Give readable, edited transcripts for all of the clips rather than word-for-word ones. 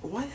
What?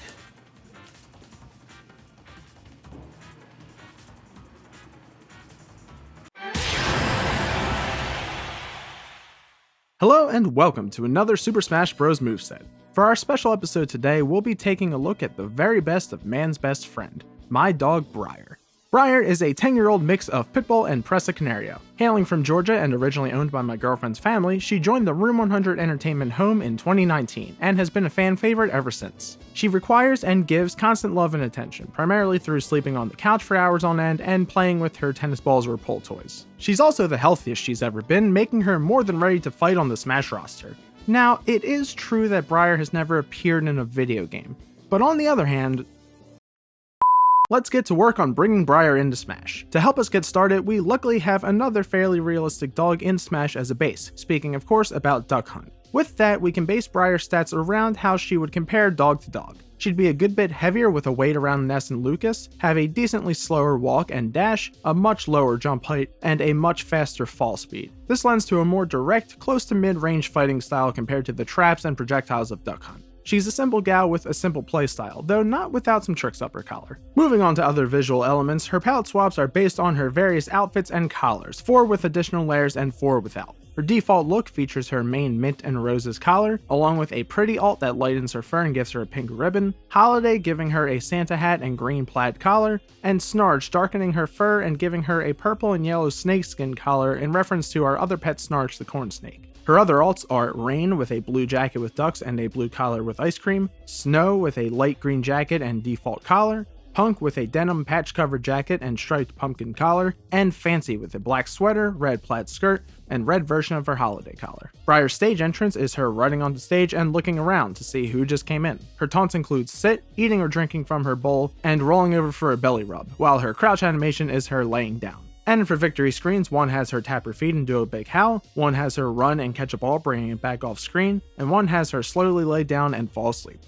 Hello and welcome to another Super Smash Bros. Moveset. For our special episode today, we'll be taking a look at the very best of man's best friend, my dog Briar. Briar is a 10-year-old mix of Pitbull and Presa Canario. Hailing from Georgia and originally owned by my girlfriend's family, she joined the Room 100 Entertainment home in 2019 and has been a fan favorite ever since. She requires and gives constant love and attention, primarily through sleeping on the couch for hours on end and playing with her tennis balls or pull toys. She's also the healthiest she's ever been, making her more than ready to fight on the Smash roster. Now, it is true that Briar has never appeared in a video game, but on the other hand, let's get to work on bringing Briar into Smash. To help us get started, we luckily have another fairly realistic dog in Smash as a base, speaking of course about Duck Hunt. With that, we can base Briar's stats around how she would compare dog to dog. She'd be a good bit heavier with a weight around Ness and Lucas, have a decently slower walk and dash, a much lower jump height, and a much faster fall speed. This lends to a more direct, close to mid-range fighting style compared to the traps and projectiles of Duck Hunt. She's a simple gal with a simple playstyle, though not without some tricks up her collar. Moving on to other visual elements, her palette swaps are based on her various outfits and collars, 4 with additional layers and 4 without. Her default look features her main mint and roses collar, along with a pretty alt that lightens her fur and gives her a pink ribbon, Holiday giving her a Santa hat and green plaid collar, and Snarge darkening her fur and giving her a purple and yellow snakeskin collar in reference to our other pet Snarge the corn snake. Her other alts are Rain with a blue jacket with ducks and a blue collar with ice cream, Snow with a light green jacket and default collar, Punk with a denim patch-covered jacket and striped pumpkin collar, and Fancy with a black sweater, red plaid skirt, and red version of her holiday collar. Briar's stage entrance is her running onto stage and looking around to see who just came in. Her taunts include sit, eating or drinking from her bowl, and rolling over for a belly rub, while her crouch animation is her laying down. And for victory screens, one has her tap her feet and do a big howl, one has her run and catch a ball bringing it back off screen, and one has her slowly lay down and fall asleep.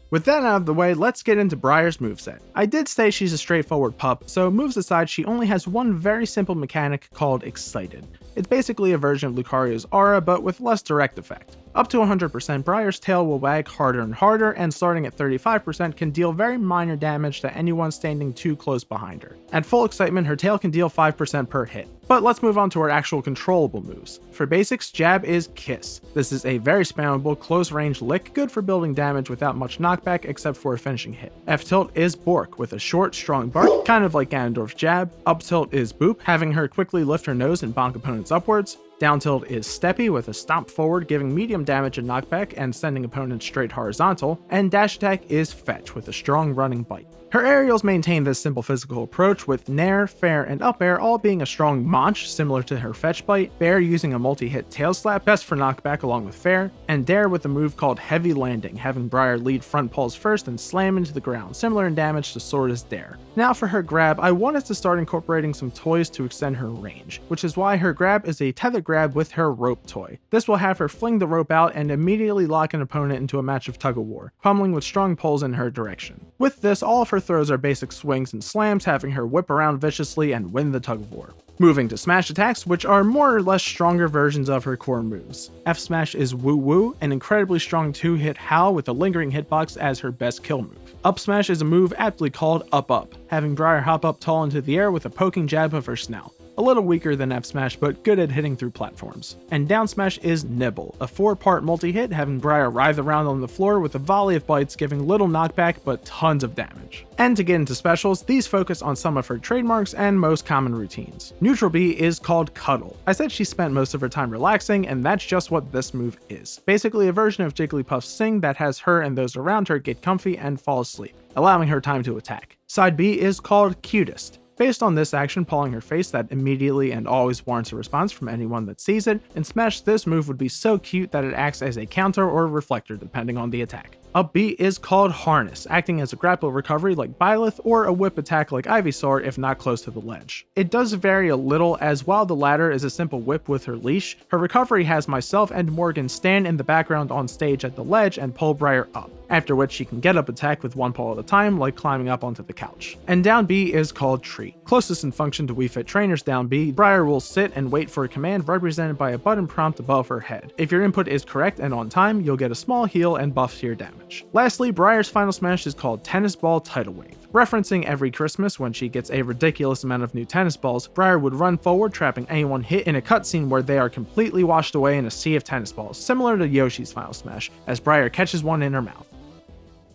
With that out of the way, let's get into Briar's moveset. I did say she's a straightforward pup, so moves aside, she only has one very simple mechanic called Excited. It's basically a version of Lucario's Aura, but with less direct effect. Up to 100%, Briar's tail will wag harder and harder, and starting at 35% can deal very minor damage to anyone standing too close behind her. At full excitement, her tail can deal 5% per hit. But let's move on to her actual controllable moves. For basics, Jab is Kiss. This is a very spammable, close-range lick, good for building damage without much knockback except for a finishing hit. F-Tilt is Bork, with a short, strong bark, kind of like Ganondorf's Jab. Up Tilt is Boop, having her quickly lift her nose and bonk opponents upwards. Down tilt is Steppy with a stomp forward, giving medium damage and knockback and sending opponents straight horizontal, and dash attack is Fetch with a strong running bite. Her aerials maintain this simple physical approach, with Nair, Fair, and Up Air all being a strong Manch similar to her Fetch Bite, Bear using a multi-hit Tail Slap, best for knockback along with Fair, and Dare with a move called Heavy Landing, having Briar lead front pulls first and slam into the ground, similar in damage to Sword's Dare. Now for her grab, I wanted to start incorporating some toys to extend her range, which is why her grab is a tether grab with her rope toy. This will have her fling the rope out and immediately lock an opponent into a match of tug-of-war, pummeling with strong pulls in her direction. With this, all of her throws are basic swings and slams, having her whip around viciously and win the tug-of-war. Moving to smash attacks, which are more or less stronger versions of her core moves. F smash is Woo Woo, an incredibly strong 2-hit howl with a lingering hitbox as her best kill move. Up smash is a move aptly called Up Up, having Briar hop up tall into the air with a poking jab of her snout. A little weaker than F smash, but good at hitting through platforms. And down smash is Nibble, a 4-part multi-hit having Briar writhe around on the floor with a volley of bites giving little knockback but tons of damage. And to get into specials, these focus on some of her trademarks and most common routines. Neutral B is called Cuddle. I said she spent most of her time relaxing, and that's just what this move is. Basically a version of Jigglypuff's Sing that has her and those around her get comfy and fall asleep, allowing her time to attack. Side B is called Cutest. Based on this action pulling her face that immediately and always warrants a response from anyone that sees it, in Smash this move would be so cute that it acts as a counter or reflector depending on the attack. Up B is called Harness, acting as a grapple recovery like Byleth or a whip attack like Ivysaur if not close to the ledge. It does vary a little, as while the latter is a simple whip with her leash, her recovery has myself and Morgan stand in the background on stage at the ledge and pull Briar up. after which she can get up attack with one paw at a time, like climbing up onto the couch. And down B is called treat. Closest in function to Wii Fit Trainer's down B, Briar will sit and wait for a command represented by a button prompt above her head. If your input is correct and on time, you'll get a small heal and buff to your damage. Lastly, Briar's final smash is called Tennis Ball Tidal Wave. Referencing every Christmas when she gets a ridiculous amount of new tennis balls, Briar would run forward, trapping anyone hit in a cutscene where they are completely washed away in a sea of tennis balls, similar to Yoshi's final smash, as Briar catches one in her mouth.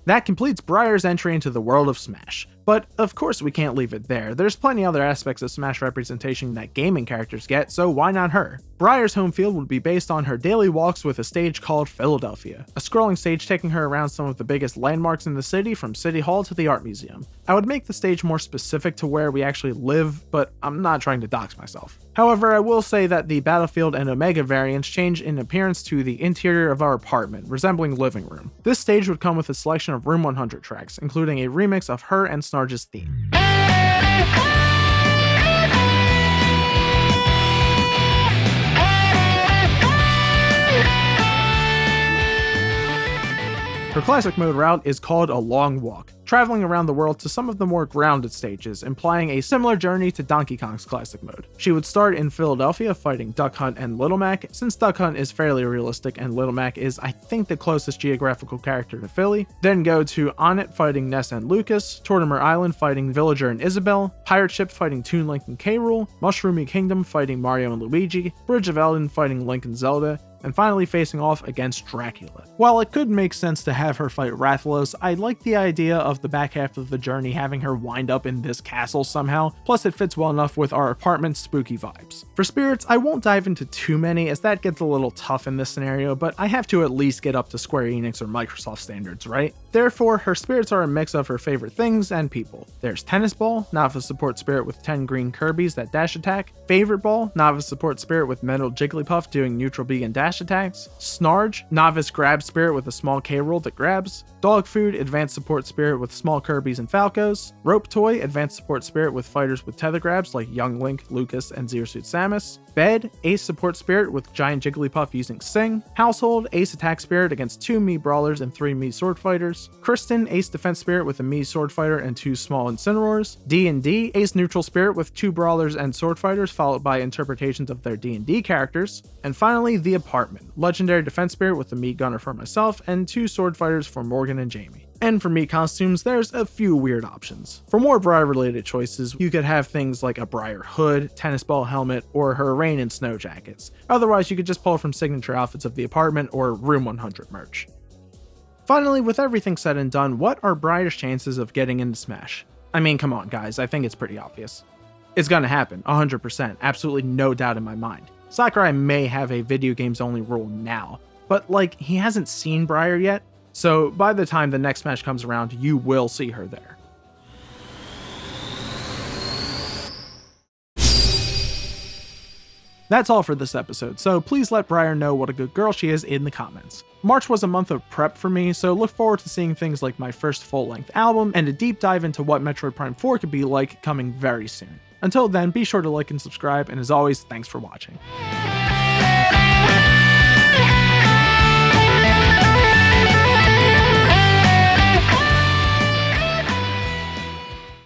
That completes Briar's entry into the world of Smash. But of course we can't leave it there. There's plenty other aspects of Smash representation that gaming characters get, so why not her? Briar's home field would be based on her daily walks with a stage called Philadelphia, a scrolling stage taking her around some of the biggest landmarks in the city, from City Hall to the Art Museum. I would make the stage more specific to where we actually live, but I'm not trying to dox myself. However, I will say that the Battlefield and Omega variants change in appearance to the interior of our apartment, resembling living room. This stage would come with a selection of Room 100 tracks, including a remix of her and Snarge's theme. Her classic mode route is called a long walk, traveling around the world to some of the more grounded stages, implying a similar journey to Donkey Kong's classic mode. She would start in Philadelphia fighting Duck Hunt and Little Mac, since Duck Hunt is fairly realistic and Little Mac is, I think, the closest geographical character to Philly. Then go to Onett fighting Ness and Lucas, Tortimer Island fighting Villager and Isabelle, Pirate Ship fighting Toon Link and K. Rool, Mushroomy Kingdom fighting Mario and Luigi, Bridge of Eldin fighting Link and Zelda, and finally facing off against Dracula. While it could make sense to have her fight Rathalos, I like the idea of the back half of the journey having her wind up in this castle somehow, plus it fits well enough with our apartment's spooky vibes. For spirits, I won't dive into too many as that gets a little tough in this scenario, but I have to at least get up to Square Enix or Microsoft standards, right? Therefore, her spirits are a mix of her favorite things and people. There's Tennis Ball, novice support spirit with 10 green Kirbys that dash attack, Favorite Ball, novice support spirit with metal Jigglypuff doing neutral B and dash attacks, Snarge, novice grab spirit with a small K. Rool that grabs, Dog Food, advanced support spirit with small Kirbys and Falcos, Rope Toy, advanced support spirit with fighters with tether grabs like Young Link, Lucas, and Zero Suit Samus, Bed, ace support spirit with giant Jigglypuff using Sing, Household, ace attack spirit against 2 Mii brawlers and 3 Mii sword fighters, Kristen, ace defense spirit with a Mii sword fighter and 2 small Incineroars, D&D, ace neutral spirit with 2 brawlers and sword fighters followed by interpretations of their D&D characters, and finally the apartment, legendary defense spirit with a Mii gunner for myself and 2 sword fighters for Morgan and Jamie. And for Mii costumes, there's a few weird options. For more Briar related choices, you could have things like a Briar hood, tennis ball helmet, or her rain and snow jackets. Otherwise, you could just pull from signature outfits of the apartment or Room 100 merch. Finally, with everything said and done, what are Briar's chances of getting into Smash? I mean, come on guys, I think it's pretty obvious. It's gonna happen, 100%, absolutely no doubt in my mind. Sakurai may have a video games only rule now, but like, he hasn't seen Briar yet, so by the time the next Smash comes around, you will see her there. That's all for this episode, so please let Briar know what a good girl she is in the comments. March was a month of prep for me, so look forward to seeing things like my first full-length album and a deep dive into what Metroid Prime 4 could be like coming very soon. Until then, be sure to like and subscribe, and as always, thanks for watching.